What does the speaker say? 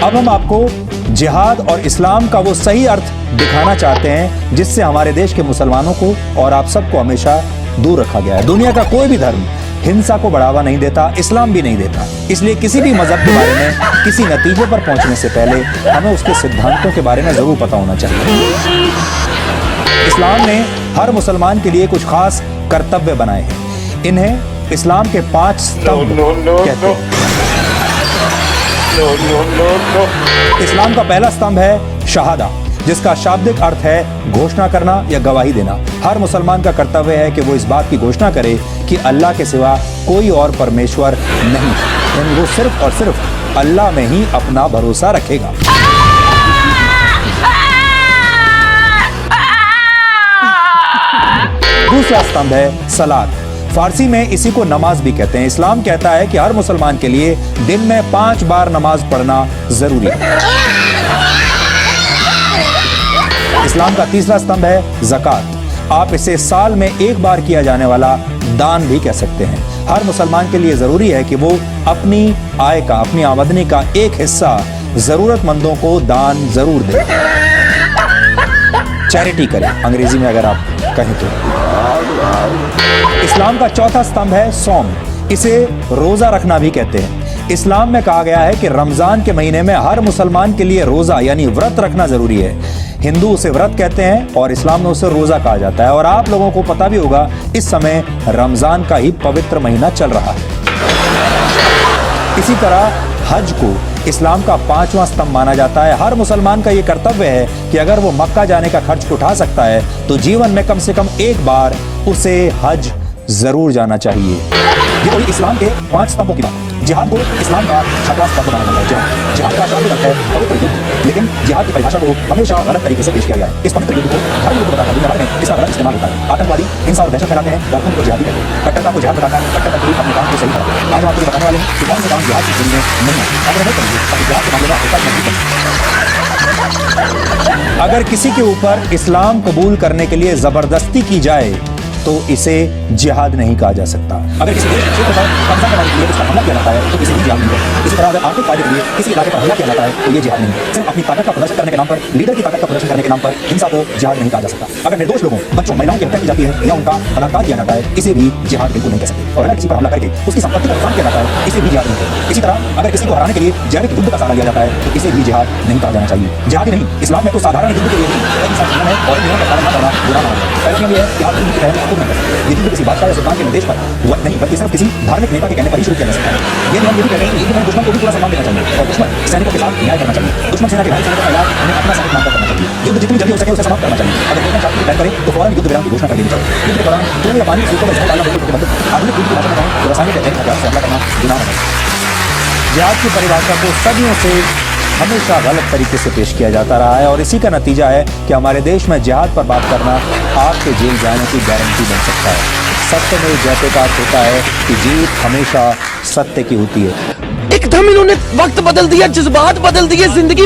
अब हम आपको जिहाद और इस्लाम का वो सही अर्थ दिखाना चाहते हैं जिससे हमारे देश के मुसलमानों को और आप सबको हमेशा दूर रखा गया है। दुनिया का कोई भी धर्म हिंसा को बढ़ावा नहीं देता, इस्लाम भी नहीं देता। इसलिए किसी भी मजहब के बारे में किसी नतीजे पर पहुंचने से पहले हमें उसके सिद्धांतों के बारे में जरूर पता होना चाहिए। इस्लाम ने हर मुसलमान के लिए कुछ खास कर्तव्य बनाए हैं। इन्हें इस्लाम के 5 स्तंभ कहते हैं। इस्लाम का पहला स्तंभ है शहादा, जिसका शाब्दिक अर्थ है घोषणा करना या गवाही देना। हर मुसलमान का कर्तव्य है कि वो इस बात की घोषणा करे कि अल्लाह के सिवा कोई और परमेश्वर नहीं, यानी वो सिर्फ और सिर्फ अल्लाह में ही अपना भरोसा रखेगा। दूसरा स्तंभ है सलात। फारसी में इसी को नमाज भी कहते हैं। इस्लाम कहता है कि हर मुसलमान के लिए दिन में 5 बार नमाज पढ़ना जरूरी है। इस्लाम का तीसरा स्तंभ है ज़कात। आप इसे साल में 1 बार किया जाने वाला दान भी कह सकते हैं। हर मुसलमान के लिए जरूरी है कि वो अपनी आय का, अपनी आमदनी का एक हिस्सा जरूरतमंदों को दान जरूर दे, चैरिटी करें अंग्रेजी में अगर आप कहें तो। इस्लाम का चौथा स्तंभ है सौम। इसे रोजा रखना भी कहते हैं। इस्लाम में कहा गया है कि रमजान के महीने में हर मुसलमान के लिए रोजा यानी व्रत रखना जरूरी है। हिंदू उसे व्रत कहते हैं और इस्लाम में उसे रोजा कहा जाता है। और आप लोगों को पता भी होगा इस समय रमजान का ही पवित्र महीना चल रहा है। इसी तरह हज को इस्लाम का 5वां स्तंभ माना जाता है। हर मुसलमान का यह कर्तव्य है कि अगर वो मक्का जाने का खर्च उठा सकता है तो जीवन में कम से कम 1 बार उसे हज जरूर जाना चाहिए। ये तो इस्लाम के 5 स्तंभों की बात। जिहाद को इस्लाम का 6वां स्तंभ माना जाता है। जिहाद का शाब्दिक अर्थ है पवित्र युद्ध, लेकिन जिहाद की परिभाषा को हमेशा गलत तरीके से पेश किया गया है। इस पवित्र युद्ध को हर युद्ध बताता है, दुनिया भर में इसका गलत इस्तेमाल होता है। आतंकवादी हिंसा और दहशत फैलाते हैं और उनको जिहादी कहते हैं। कट्टरता को जिहाद बताता है, कट्टरता अपने काम को सही करता है। आज हम आपको बताने वाले हैं कि कौन से काम जिहाद की श्रेणी में नहीं है। अगर नहीं करेंगे तो जिहाद के मामले में आपको नहीं करेंगे। अगर किसी के ऊपर इस्लाम कबूल करने के लिए जबरदस्ती की जाए तो इसे जिहाद नहीं कहा जा सकता। अगर किसी देश क्षेत्र पर कब्जा करने के लिए उसका हमला किया जाता है तो इसे भी जिहाद नहीं है। इसी तरह अगर आर्थिक फायदे के लिए किसी इलाके पर हमला किया जाता है तो ये जिहाद नहीं है। सिर्फ अपनी ताकत का प्रदर्शन करने के नाम पर, लीडर की ताकत का प्रदर्शन करने के नाम पर हिंसा को जिहाद नहीं कहा जा सकता। अगर निर्दोष लोगों, बच्चों, महिलाओं की हत्या की जाती है या उनका बलात्कार किया जाता है, इसे भी जिहाद बिल्कुल नहीं कह सकते। और अगर किसी पर हमला करके उसकी संपत्ति का नुकसान किया जाता है, इसे भी जिहाद नहीं कहते। इसी तरह अगर किसी को हराने के लिए जैविक युद्ध का सहारा लिया जाता है तो इसे भी जिहाद नहीं कहा जाना चाहिए। जिहाद ही नहीं, इस्लाम में तो साधारण युद्ध के लिए है और नियम का पालन करना बुरा माना जाता है। ये है कि आप युद्ध की तैयारी खुद न करें। किसी बादशाह या सुल्तान के निर्देश पर नहीं, बल्कि सिर्फ किसी धार्मिक नेता के कहने पर ही शुरू किया जा सकता है। ये नियम ये भी कहते हैं कि एक दुश्मन को भी पूरा सम्मान देना चाहिए और दुश्मन सैनिकों के साथ न्याय करना चाहिए। दुश्मन सेना के भाई सैनिकों का इलाज उन्हें अपना सैनिक मानकर करना चाहिए। युद्ध जितनी जल्दी हो सके उसे समाप्त करना चाहिए। अगर कोई चाहते हैं करे तो फौरन युद्ध विराम की घोषणा कर देनी चाहिए। युद्ध के दौरान खून या पानी सूखों में जहर डालना बिल्कुल प्रतिबंधित। आधुनिक युद्ध की भाषा में कहें तो रासायनिक या जैविक हथियार से हमला करना गुनाह है। जिहाद की परिभाषा को सदियों से हमेशा गलत तरीके से पेश किया जाता रहा है और इसी का नतीजा है कि हमारे देश में जिहाद पर बात करना आपके जेल जाने की गारंटी बन सकता है। सत्य में जैसे का अर्थ होता है कि जीत हमेशा सत्य की होती है। एकदम इन्होंने वक्त बदल दिया, जज्बात बदल दिए, जिंदगी